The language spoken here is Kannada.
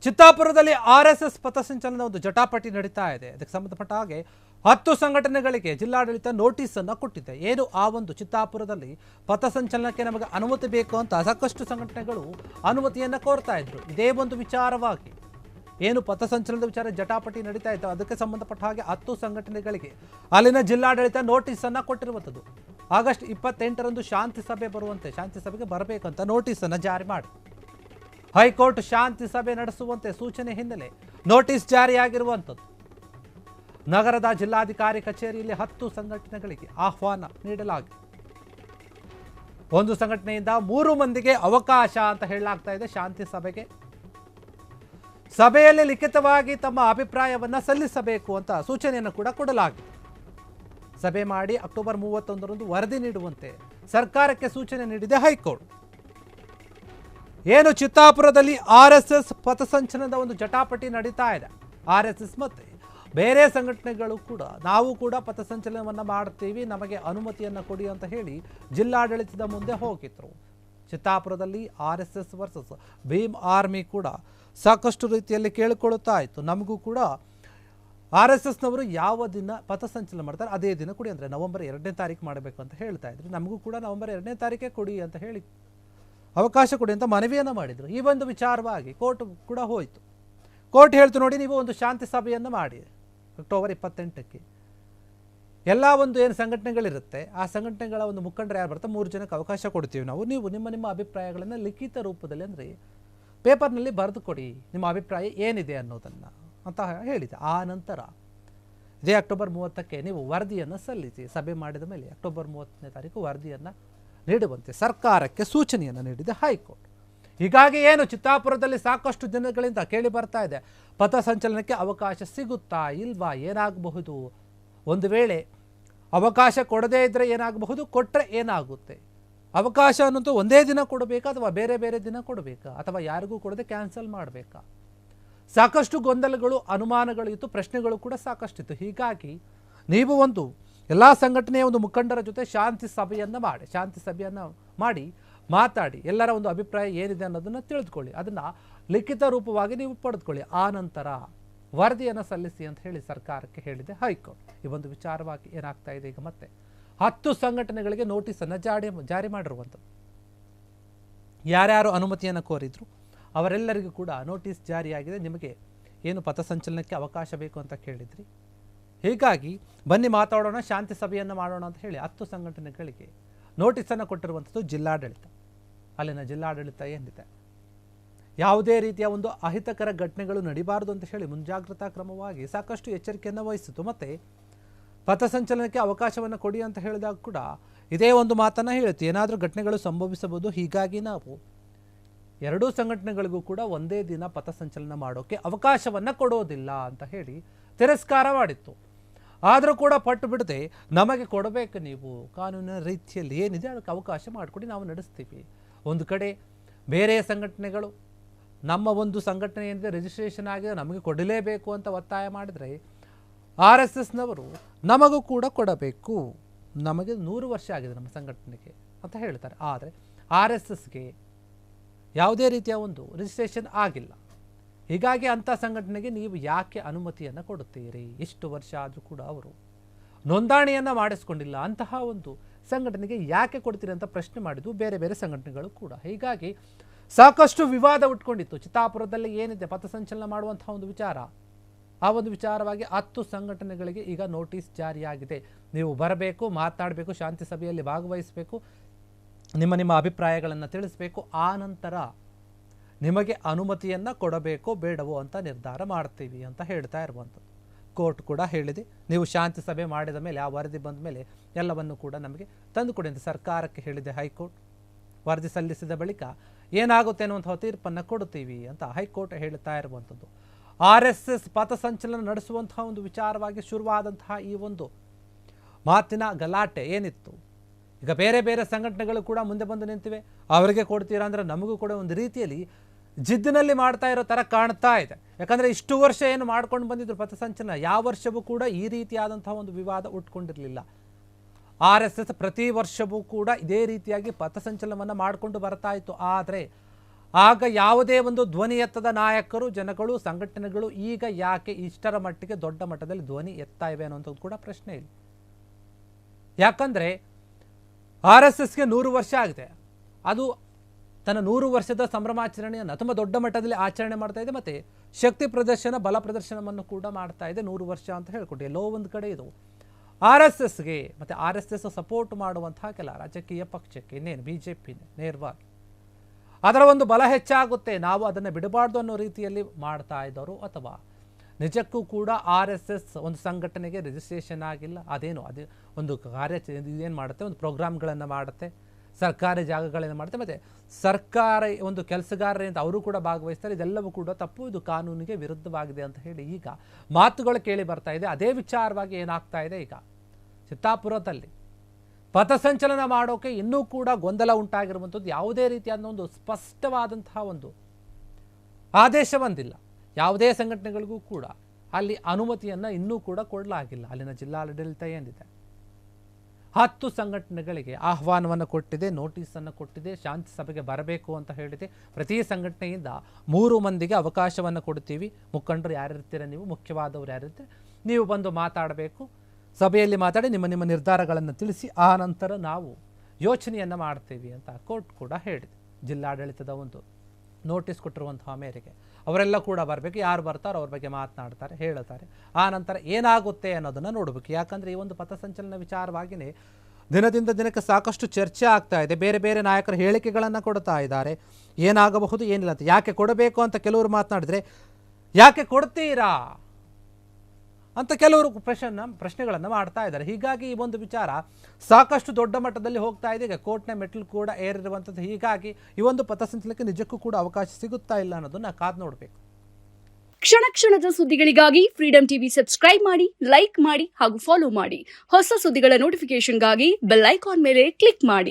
ಚಿತ್ತಾಪುರದಲ್ಲಿ RSS ಪಥಸಂಚಲನ ಒಂದು ಜಟಾಪಟಿ ನಡೀತಾ ಇದೆ. ಅದಕ್ಕೆ ಸಂಬಂಧಪಟ್ಟ ಹಾಗೆ 10 ಸಂಘಟನೆಗಳಿಗೆ ಜಿಲ್ಲಾಡಳಿತ ನೋಟಿಸ್ ಅನ್ನು ಕೊಟ್ಟಿದೆ. ಏನು ಆ ಒಂದು ಚಿತ್ತಾಪುರದಲ್ಲಿ ಪಥಸಂಚಲನಕ್ಕೆ ನಮಗೆ ಅನುಮತಿ ಬೇಕು ಅಂತ ಸಾಕಷ್ಟು ಸಂಘಟನೆಗಳು ಅನುಮತಿಯನ್ನು ಕೋರ್ತಾ ಇದ್ರು. ಇದೇ ಒಂದು ವಿಚಾರವಾಗಿ ಏನು ಪಥಸಂಚಲನದ ವಿಚಾರ ಜಟಾಪಟಿ ನಡೀತಾ ಇತ್ತು, ಅದಕ್ಕೆ ಸಂಬಂಧಪಟ್ಟ ಹಾಗೆ 10 ಸಂಘಟನೆಗಳಿಗೆ ಅಲ್ಲಿನ ಜಿಲ್ಲಾಡಳಿತ ನೋಟಿಸ್ ಅನ್ನು ಕೊಟ್ಟಿರುವಂಥದ್ದು. ಆಗಸ್ಟ್ 28ರಂದು ಶಾಂತಿ ಸಭೆ ಬರುವಂತೆ, ಶಾಂತಿ ಸಭೆಗೆ ಬರಬೇಕಂತ ನೋಟಿಸ್ ಅನ್ನು ಜಾರಿ ಮಾಡಿ ಹೈಕೋರ್ಟ್ ಶಾಂತಿ ಸಭೆ ನಡೆಸುವಂತೆ ಸೂಚನೆ ಹಿನ್ನೆಲೆ ನೋಟಿಸ್ ಜಾರಿಯಾಗಿರುವಂಥದ್ದು. ನಗರದ ಜಿಲ್ಲಾಧಿಕಾರಿ ಕಚೇರಿಯಲ್ಲಿ 10 ಸಂಘಟನೆಗಳಿಗೆ ಆಹ್ವಾನ ನೀಡಲಾಗಿದೆ. ಒಂದು ಸಂಘಟನೆಯಿಂದ 3 ಮಂದಿಗೆ ಅವಕಾಶ ಅಂತ ಹೇಳಲಾಗ್ತಾ ಇದೆ ಶಾಂತಿ ಸಭೆಗೆ. ಸಭೆಯಲ್ಲಿ ಲಿಖಿತವಾಗಿ ತಮ್ಮ ಅಭಿಪ್ರಾಯವನ್ನು ಸಲ್ಲಿಸಬೇಕು ಅಂತ ಸೂಚನೆಯನ್ನು ಕೂಡ ಕೊಡಲಾಗಿದೆ. ಸಭೆ ಮಾಡಿ ಅಕ್ಟೋಬರ್ 31ರಂದು ವರದಿ ನೀಡುವಂತೆ ಸರ್ಕಾರಕ್ಕೆ ಸೂಚನೆ ನೀಡಿದೆ ಹೈಕೋರ್ಟ್. ಏನು ಚಿತ್ತಾಪುರದಲ್ಲಿ RSS ಪಥಸಂಚಲನದ ಒಂದು ಜಟಾಪಟಿ ನಡೀತಾ ಇದೆ. RSS ಮತ್ತೆ ಬೇರೆ ಸಂಘಟನೆಗಳು ಕೂಡ ನಾವು ಕೂಡ ಪಥಸಂಚಲನವನ್ನು ಮಾಡ್ತೀವಿ, ನಮಗೆ ಅನುಮತಿಯನ್ನು ಕೊಡಿ ಅಂತ ಹೇಳಿ ಜಿಲ್ಲಾಡಳಿತದ ಮುಂದೆ ಹೋಗಿದ್ರು. ಚಿತ್ತಾಪುರದಲ್ಲಿ RSS ವರ್ಸಸ್ ಭೀಮ್ ಆರ್ಮಿ ಕೂಡ ಸಾಕಷ್ಟು ರೀತಿಯಲ್ಲಿ ಕೇಳಿಕೊಳ್ಳುತ್ತಾ ಇತ್ತು. ನಮಗೂ ಕೂಡ RSSನವರು ಯಾವ ದಿನ ಪಥಸಂಚಲನ ಮಾಡ್ತಾರೆ ಅದೇ ದಿನ ಕೊಡಿ, ಅಂದರೆ ನವೆಂಬರ್ 2ನೇ ತಾರೀಕು ಮಾಡಬೇಕು ಅಂತ ಹೇಳ್ತಾ ಇದ್ರು. ನಮಗೂ ಕೂಡ ನವೆಂಬರ್ 2ನೇ ತಾರೀಕೆ ಕೊಡಿ ಅಂತ ಹೇಳಿ ಅವಕಾಶ ಕೊಡಿ ಅಂತ ಮನವಿಯನ್ನು ಮಾಡಿದರು. ಈ ಒಂದು ವಿಚಾರವಾಗಿ ಕೋರ್ಟ್ ಕೂಡ ಹೋಯಿತು. ಕೋರ್ಟ್ ಹೇಳ್ತು, ನೋಡಿ ನೀವು ಒಂದು ಶಾಂತಿ ಸಭೆಯನ್ನು ಮಾಡಿ ಅಕ್ಟೋಬರ್ 28ಕ್ಕೆ ಎಲ್ಲ ಒಂದು ಏನು ಸಂಘಟನೆಗಳಿರುತ್ತೆ ಆ ಸಂಘಟನೆಗಳ ಒಂದು ಮುಖಂಡರು ಯಾರು ಬರ್ತಾರೆ 3 ಜನಕ್ಕೆ ಅವಕಾಶ ಕೊಡ್ತೀವಿ ನಾವು, ನೀವು ನಿಮ್ಮ ಅಭಿಪ್ರಾಯಗಳನ್ನು ಲಿಖಿತ ರೂಪದಲ್ಲಿ ಅಂದರೆ ಪೇಪರ್ನಲ್ಲಿ ಬರೆದು ಕೊಡಿ, ನಿಮ್ಮ ಅಭಿಪ್ರಾಯ ಏನಿದೆ ಅನ್ನೋದನ್ನು ಅಂತ ಹೇಳಿದೆ. ಆ ನಂತರ ಇದೇ ಅಕ್ಟೋಬರ್ 30ಕ್ಕೆ ನೀವು ವರದಿಯನ್ನು ಸಲ್ಲಿಸಿ. ಸಭೆ ಮಾಡಿದ ಮೇಲೆ ಅಕ್ಟೋಬರ್ 30ನೇ ತಾರೀಕು ವರದಿಯನ್ನು ನೀಡುವಂತೆ ಸರ್ಕಾರಕ್ಕೆ ಸೂಚನೆಯನ್ನು ನೀಡಿದೆ ಹೈಕೋರ್ಟ್. ಹೀಗಾಗಿ ಏನು ಚಿತ್ತಾಪುರದಲ್ಲಿ ಸಾಕಷ್ಟು ದಿನಗಳಿಂದ ಕೇಳಿ ಬರ್ತಾ ಇದೆ, ಪಥಸಂಚಲನಕ್ಕೆ ಅವಕಾಶ ಸಿಗುತ್ತಾ ಇಲ್ವಾ, ಏನಾಗಬಹುದು, ಒಂದು ವೇಳೆ ಅವಕಾಶ ಕೊಡದೇ ಇದ್ದರೆ ಏನಾಗಬಹುದು, ಕೊಟ್ಟರೆ ಏನಾಗುತ್ತೆ, ಅವಕಾಶ ಅನ್ನೋದು ಒಂದೇ ದಿನ ಕೊಡಬೇಕಾ ಅಥವಾ ಬೇರೆ ಬೇರೆ ದಿನ ಕೊಡಬೇಕಾ ಅಥವಾ ಯಾರಿಗೂ ಕೊಡದೆ ಕ್ಯಾನ್ಸಲ್ ಮಾಡಬೇಕಾ, ಸಾಕಷ್ಟು ಗೊಂದಲಗಳು ಅನುಮಾನಗಳು ಇತ್ತು, ಪ್ರಶ್ನೆಗಳು ಕೂಡ ಸಾಕಷ್ಟಿತ್ತು. ಹೀಗಾಗಿ ನೀವು ಒಂದು ಎಲ್ಲ ಸಂಘಟನೆಯ ಒಂದು ಮುಖಂಡರ ಜೊತೆ ಶಾಂತಿ ಸಭೆಯನ್ನು ಮಾಡಿ ಮಾತಾಡಿ ಎಲ್ಲರ ಒಂದು ಅಭಿಪ್ರಾಯ ಏನಿದೆ ಅನ್ನೋದನ್ನು ತಿಳಿದುಕೊಳ್ಳಿ, ಅದನ್ನು ಲಿಖಿತ ರೂಪವಾಗಿ ನೀವು ಪಡೆದುಕೊಳ್ಳಿ, ಆ ನಂತರ ವರದಿಯನ್ನು ಸಲ್ಲಿಸಿ ಅಂತ ಹೇಳಿ ಸರ್ಕಾರಕ್ಕೆ ಹೇಳಿದೆ ಹೈಕೋರ್ಟ್. ಈ ಒಂದು ವಿಚಾರವಾಗಿ ಏನಾಗ್ತಾ ಇದೆ, ಈಗ ಮತ್ತೆ 10 ಸಂಘಟನೆಗಳಿಗೆ ನೋಟಿಸನ್ನು ಜಾರಿ ಮಾಡಿರುವಂಥದ್ದು. ಯಾರ್ಯಾರು ಅನುಮತಿಯನ್ನು ಕೋರಿದ್ರು ಅವರೆಲ್ಲರಿಗೂ ಕೂಡ ನೋಟಿಸ್ ಜಾರಿಯಾಗಿದೆ. ನಿಮಗೆ ಏನು ಪಥಸಂಚಲನಕ್ಕೆ ಅವಕಾಶ ಬೇಕು ಅಂತ ಕೇಳಿದ್ರಿ, ಹೀಗಾಗಿ ಬನ್ನಿ ಮಾತಾಡೋಣ, ಶಾಂತಿ ಸಭೆಯನ್ನು ಮಾಡೋಣ ಅಂತ ಹೇಳಿ 10 ಸಂಘಟನೆಗಳಿಗೆ ನೋಟಿಸನ್ನು ಕೊಟ್ಟಿರುವಂಥದ್ದು ಜಿಲ್ಲಾಡಳಿತ. ಅಲ್ಲಿನ ಜಿಲ್ಲಾಡಳಿತ ಏನಿದೆ, ಯಾವುದೇ ರೀತಿಯ ಒಂದು ಅಹಿತಕರ ಘಟನೆಗಳು ನಡೀಬಾರದು ಅಂತ ಹೇಳಿ ಮುಂಜಾಗ್ರತಾ ಕ್ರಮವಾಗಿ ಸಾಕಷ್ಟು ಎಚ್ಚರಿಕೆಯನ್ನು ವಹಿಸಿತು. ಮತ್ತು ಪಥಸಂಚಲನಕ್ಕೆ ಅವಕಾಶವನ್ನು ಕೊಡಿ ಅಂತ ಹೇಳಿದಾಗ ಕೂಡ ಇದೇ ಒಂದು ಮಾತನ್ನು ಹೇಳುತ್ತೆ, ಏನಾದರೂ ಘಟನೆಗಳು ಸಂಭವಿಸಬಹುದು, ಹೀಗಾಗಿ ನಾವು 2 ಸಂಘಟನೆಗಳಿಗೂ ಕೂಡ ಒಂದೇ ದಿನ ಪಥಸಂಚಲನ ಮಾಡೋಕ್ಕೆ ಅವಕಾಶವನ್ನು ಕೊಡೋದಿಲ್ಲ ಅಂತ ಹೇಳಿ ತಿರಸ್ಕಾರ ಮಾಡಿತ್ತು. ಆದರೂ ಕೂಡ ಪಟ್ಟು ಬಿಡದೆ ನಮಗೆ ಕೊಡಬೇಕು, ನೀವು ಕಾನೂನಿನ ರೀತಿಯಲ್ಲಿ ಏನಿದೆ ಅದಕ್ಕೆ ಅವಕಾಶ ಮಾಡಿಕೊಡಿ, ನಾವು ನಡೆಸ್ತೀವಿ. ಒಂದು ಕಡೆ ಬೇರೆ ಸಂಘಟನೆಗಳು ನಮ್ಮ ಒಂದು ಸಂಘಟನೆ ಏನಿದೆ ರಿಜಿಸ್ಟ್ರೇಷನ್ ಆಗಿದೆ ನಮಗೆ ಕೊಡಲೇಬೇಕು ಅಂತ ಒತ್ತಾಯ ಮಾಡಿದರೆ RSSನವರು ನಮಗೂ ಕೂಡ ಕೊಡಬೇಕು, ನಮಗೆ 100 ವರ್ಷ ಆಗಿದೆ ನಮ್ಮ ಸಂಘಟನೆಗೆ ಅಂತ ಹೇಳ್ತಾರೆ. ಆದರೆ RSSಗೆ ಯಾವುದೇ ರೀತಿಯ ಒಂದು ರಿಜಿಸ್ಟ್ರೇಷನ್ ಆಗಿಲ್ಲ. ಹೀಗಾಗಿ ಅಂಥ ಸಂಘಟನೆಗೆ ನೀವು ಯಾಕೆ ಅನುಮತಿಯನ್ನು ಕೊಡುತ್ತೀರಿ, ಎಷ್ಟು ವರ್ಷ ಆದರೂ ಕೂಡ ಅವರು ನೋಂದಣಿಯನ್ನು ಮಾಡಿಸ್ಕೊಂಡಿಲ್ಲ, ಅಂತಹ ಒಂದು ಸಂಘಟನೆಗೆ ಯಾಕೆ ಕೊಡ್ತೀರಿ ಅಂತ ಪ್ರಶ್ನೆ ಮಾಡಿದ್ವು ಬೇರೆ ಬೇರೆ ಸಂಘಟನೆಗಳು ಕೂಡ. ಹೀಗಾಗಿ ಸಾಕಷ್ಟು ವಿವಾದ ಉಟ್ಕೊಂಡಿತ್ತು. ಚಿತ್ತಾಪುರದಲ್ಲಿ ಏನಿದೆ ಪಥಸಂಚಲನ ಮಾಡುವಂತಹ ಒಂದು ವಿಚಾರ, ಆ ಒಂದು ವಿಚಾರವಾಗಿ 10 ಸಂಘಟನೆಗಳಿಗೆ ಈಗ ನೋಟಿಸ್ ಜಾರಿಯಾಗಿದೆ. ನೀವು ಬರಬೇಕು, ಮಾತನಾಡಬೇಕು, ಶಾಂತಿ ಸಭೆಯಲ್ಲಿ ಭಾಗವಹಿಸಬೇಕು, ನಿಮ್ಮ ಅಭಿಪ್ರಾಯಗಳನ್ನು ತಿಳಿಸಬೇಕು, ಆ ನಂತರ ನಿಮಗೆ ಅನುಮತಿಯನ್ನು ಕೊಡಬೇಕೋ ಬೇಡವೋ ಅಂತ ನಿರ್ಧಾರ ಮಾಡ್ತೀವಿ ಅಂತ ಹೇಳ್ತಾ ಇರುವಂಥದ್ದು. ಕೋರ್ಟ್ ಕೂಡ ಹೇಳಿದೆ, ನೀವು ಶಾಂತಿ ಸಭೆ ಮಾಡಿದ ಮೇಲೆ ಆ ವರದಿ ಬಂದ ಮೇಲೆ ಎಲ್ಲವನ್ನು ಕೂಡ ನಮಗೆ ತಂದುಕೊಡಿ ಅಂತ ಸರ್ಕಾರಕ್ಕೆ ಹೇಳಿದೆ ಹೈಕೋರ್ಟ್. ವರದಿ ಸಲ್ಲಿಸಿದ ಬಳಿಕ ಏನಾಗುತ್ತೆ ಅನ್ನುವಂಥ ತೀರ್ಪನ್ನು ಕೊಡ್ತೀವಿ ಅಂತ ಹೈಕೋರ್ಟ್ ಹೇಳ್ತಾ ಇರುವಂಥದ್ದು. RSS ಪಥಸಂಚಲನ ನಡೆಸುವಂತಹ ಒಂದು ವಿಚಾರವಾಗಿ ಶುರುವಾದಂತಹ ಈ ಒಂದು ಮಾತಿನ ಗಲಾಟೆ ಏನಿತ್ತು, ಈಗ ಬೇರೆ ಬೇರೆ ಸಂಘಟನೆಗಳು ಕೂಡ ಮುಂದೆ ಬಂದು ನಿಂತಿವೆ. ಅವರಿಗೆ ಕೊಡ್ತೀರಾ ಅಂದರೆ ನಮಗೂ ಕೂಡ ಒಂದು ರೀತಿಯಲ್ಲಿ ಜಿದ್ದಿನಲ್ಲಿ ಮಾಡ್ತಾ ಇರೋ ಥರ ಕಾಣ್ತಾ ಇದೆ. ಯಾಕಂದರೆ ಇಷ್ಟು ವರ್ಷ ಏನು ಮಾಡ್ಕೊಂಡು ಬಂದಿದ್ರು ಪಥಸಂಚಲನ, ಯಾವ ವರ್ಷವೂ ಕೂಡ ಈ ರೀತಿಯಾದಂತಹ ಒಂದು ವಿವಾದ ಉಟ್ಕೊಂಡಿರಲಿಲ್ಲ. RSS ಪ್ರತಿ ವರ್ಷವೂ ಕೂಡ ಇದೇ ರೀತಿಯಾಗಿ ಪಥಸಂಚಲನವನ್ನು ಮಾಡಿಕೊಂಡು ಬರ್ತಾ ಇತ್ತು. ಆದರೆ ಆಗ ಯಾವುದೇ ಒಂದು ಧ್ವನಿ ಎತ್ತದ ನಾಯಕರು, ಜನಗಳು, ಸಂಘಟನೆಗಳು ಈಗ ಯಾಕೆ ಇಷ್ಟರ ಮಟ್ಟಿಗೆ ದೊಡ್ಡ ಮಟ್ಟದಲ್ಲಿ ಧ್ವನಿ ಎತ್ತಾ ಇವೆ ಅನ್ನೋಂಥದ್ದು ಕೂಡ ಪ್ರಶ್ನೆ ಇಲ್ಲ. ಯಾಕಂದರೆ RSSಗೆ 100 ವರ್ಷ ಆಗಿದೆ. ಅದು ತನ್ನ 100 ವರ್ಷದ ಸಂಭ್ರಮಾಚರಣೆಯನ್ನು ತುಂಬ ದೊಡ್ಡ ಮಟ್ಟದಲ್ಲಿ ಆಚರಣೆ ಮಾಡ್ತಾ ಇದೆ. ಮತ್ತು ಶಕ್ತಿ ಪ್ರದರ್ಶನ, ಬಲ ಪ್ರದರ್ಶನವನ್ನು ಕೂಡ ಮಾಡ್ತಾ ಇದೆ 100 ವರ್ಷ ಅಂತ ಹೇಳ್ಕೊಟ್ಟು. ಎಲ್ಲೋ ಒಂದು ಕಡೆ ಇದು RSSಗೆ ಮತ್ತು RSS ಸಪೋರ್ಟ್ ಮಾಡುವಂತಹ ಕೆಲ ರಾಜಕೀಯ ಪಕ್ಷಕ್ಕೆ, ಇನ್ನೇನು BJP ನೇರವಾಗಿ ಅದರ ಒಂದು ಬಲ ಹೆಚ್ಚಾಗುತ್ತೆ, ನಾವು ಅದನ್ನು ಬಿಡಬಾರ್ದು ಅನ್ನೋ ರೀತಿಯಲ್ಲಿ ಮಾಡ್ತಾ ಇದ್ದವರು, ಅಥವಾ ನಿಜಕ್ಕೂ ಕೂಡ RSS ಒಂದು ಸಂಘಟನೆಗೆ ರಿಜಿಸ್ಟ್ರೇಷನ್ ಆಗಿಲ್ಲ, ಅದೇ ಒಂದು ಏನು ಮಾಡುತ್ತೆ, ಒಂದು ಪ್ರೋಗ್ರಾಮ್ಗಳನ್ನು ಮಾಡುತ್ತೆ, ಸರ್ಕಾರಿ ಜಾಗಗಳನ್ನು ಮಾಡುತ್ತೆ, ಮತ್ತು ಸರ್ಕಾರ ಒಂದು ಕೆಲಸಗಾರರಿಂದ ಅವರು ಕೂಡ ಭಾಗವಹಿಸ್ತಾರೆ. ಇದೆಲ್ಲವೂ ಕೂಡ ತಪ್ಪು, ಇದು ಕಾನೂನಿಗೆ ವಿರುದ್ಧವಾಗಿದೆ ಅಂತ ಹೇಳಿ ಈಗ ಮಾತುಗಳು ಕೇಳಿ ಬರ್ತಾ ಇದೆ. ಅದೇ ವಿಚಾರವಾಗಿ ಏನಾಗ್ತಾ ಇದೆ, ಈಗ ಚಿತ್ತಾಪುರದಲ್ಲಿ ಪಥಸಂಚಲನ ಮಾಡೋಕೆ ಇನ್ನೂ ಕೂಡ ಗೊಂದಲ ಉಂಟಾಗಿರುವಂಥದ್ದು. ಯಾವುದೇ ರೀತಿಯಾದ ಒಂದು ಸ್ಪಷ್ಟವಾದಂತಹ ಒಂದು ಆದೇಶ ಬಂದಿಲ್ಲ. ಯಾವುದೇ ಸಂಘಟನೆಗಳಿಗೂ ಕೂಡ ಅಲ್ಲಿ ಅನುಮತಿಯನ್ನು ಇನ್ನೂ ಕೂಡ ಕೊಡಲಾಗಿಲ್ಲ. ಅಲ್ಲಿನ ಜಿಲ್ಲಾಡಳಿತ ಏನಿದೆ 10 ಸಂಘಟನೆಗಳಿಗೆ ಆಹ್ವಾನವನ್ನು ಕೊಟ್ಟಿದೆ, ನೋಟಿಸನ್ನು ಕೊಟ್ಟಿದೆ, ಶಾಂತಿ ಸಭೆಗೆ ಬರಬೇಕು ಅಂತ ಹೇಳಿದೆ. ಪ್ರತಿ ಸಂಘಟನೆಯಿಂದ 3 ಮಂದಿಗೆ ಅವಕಾಶವನ್ನು ಕೊಡ್ತೀವಿ. ಮುಖಂಡರು ಯಾರಿರ್ತೀರ, ನೀವು ಮುಖ್ಯವಾದವರು ಯಾರಿರ್ತೀರ, ನೀವು ಬಂದು ಮಾತಾಡಬೇಕು, ಸಭೆಯಲ್ಲಿ ಮಾತಾಡಿ ನಿಮ್ಮ ನಿರ್ಧಾರಗಳನ್ನು ತಿಳಿಸಿ, ಆ ನಂತರ ನಾವು ಯೋಚನೆಯನ್ನು ಮಾಡ್ತೀವಿ ಅಂತ ಕೋರ್ಟ್ ಕೂಡ ಹೇಳಿದೆ. ಜಿಲ್ಲಾಡಳಿತದ ಒಂದು ನೋಟಿಸ್ ಕೊಟ್ಟಿರುವಂತಹ ಮೇರೆಗೆ ಅವರೆಲ್ಲ ಕೂಡ ಬರಬೇಕು. ಯಾರು ಬರ್ತಾರೋ ಅವ್ರ ಬಗ್ಗೆ ಮಾತನಾಡ್ತಾರೆ, ಹೇಳ್ತಾರೆ. ಆ ನಂತರ ಏನಾಗುತ್ತೆ ಅನ್ನೋದನ್ನು ನೋಡಬೇಕು. ಯಾಕಂದರೆ ಈ ಒಂದು ಪಥಸಂಚಲನ ವಿಚಾರವಾಗಿಯೇ ದಿನದಿಂದ ದಿನಕ್ಕೆ ಸಾಕಷ್ಟು ಚರ್ಚೆ ಆಗ್ತಾ ಇದೆ. ಬೇರೆ ಬೇರೆ ನಾಯಕರು ಹೇಳಿಕೆಗಳನ್ನು ಕೊಡ್ತಾ ಇದ್ದಾರೆ, ಏನಾಗಬಹುದು ಏನಿಲ್ಲ ಅಂತ. ಯಾಕೆ ಕೊಡಬೇಕು ಅಂತ ಕೆಲವರು ಮಾತನಾಡಿದರೆ, ಯಾಕೆ ಕೊಡ್ತೀರಾ ಅಂತ ಕೆಲವರು ಪ್ರಶ್ನೆಗಳನ್ನು ಮಾಡ್ತಾ ಇದ್ದಾರೆ. ಹೀಗಾಗಿ ಈ ಒಂದು ವಿಚಾರ ಸಾಕಷ್ಟು ದೊಡ್ಡ ಮಟ್ಟದಲ್ಲಿ ಹೋಗ್ತಾ ಇದೆ. ಈಗ ಕೋರ್ಟ್ನ ಮೆಟ್ಲು ಕೂಡ ಏರಿರುವಂಥದ್ದು. ಹೀಗಾಗಿ ಈ ಒಂದು ಪಥಸಂಚಲನಕ್ಕೆ ನಿಜಕ್ಕೂ ಕೂಡ ಅವಕಾಶ ಸಿಗುತ್ತಾ ಇಲ್ಲ ಅನ್ನೋದನ್ನ ಕಾದು ನೋಡಬೇಕು. ಕ್ಷಣ ಕ್ಷಣದ ಸುದ್ದಿಗಳಿಗಾಗಿ ಫ್ರೀಡಂ ಟಿವಿ ಸಬ್ಸ್ಕ್ರೈಬ್ ಮಾಡಿ, ಲೈಕ್ ಮಾಡಿ ಹಾಗೂ ಫಾಲೋ ಮಾಡಿ. ಹೊಸ ಸುದ್ದಿಗಳ ನೋಟಿಫಿಕೇಶನ್ಗಾಗಿ ಬೆಲ್ ಐಕಾನ್ ಮೇಲೆ ಕ್ಲಿಕ್ ಮಾಡಿ.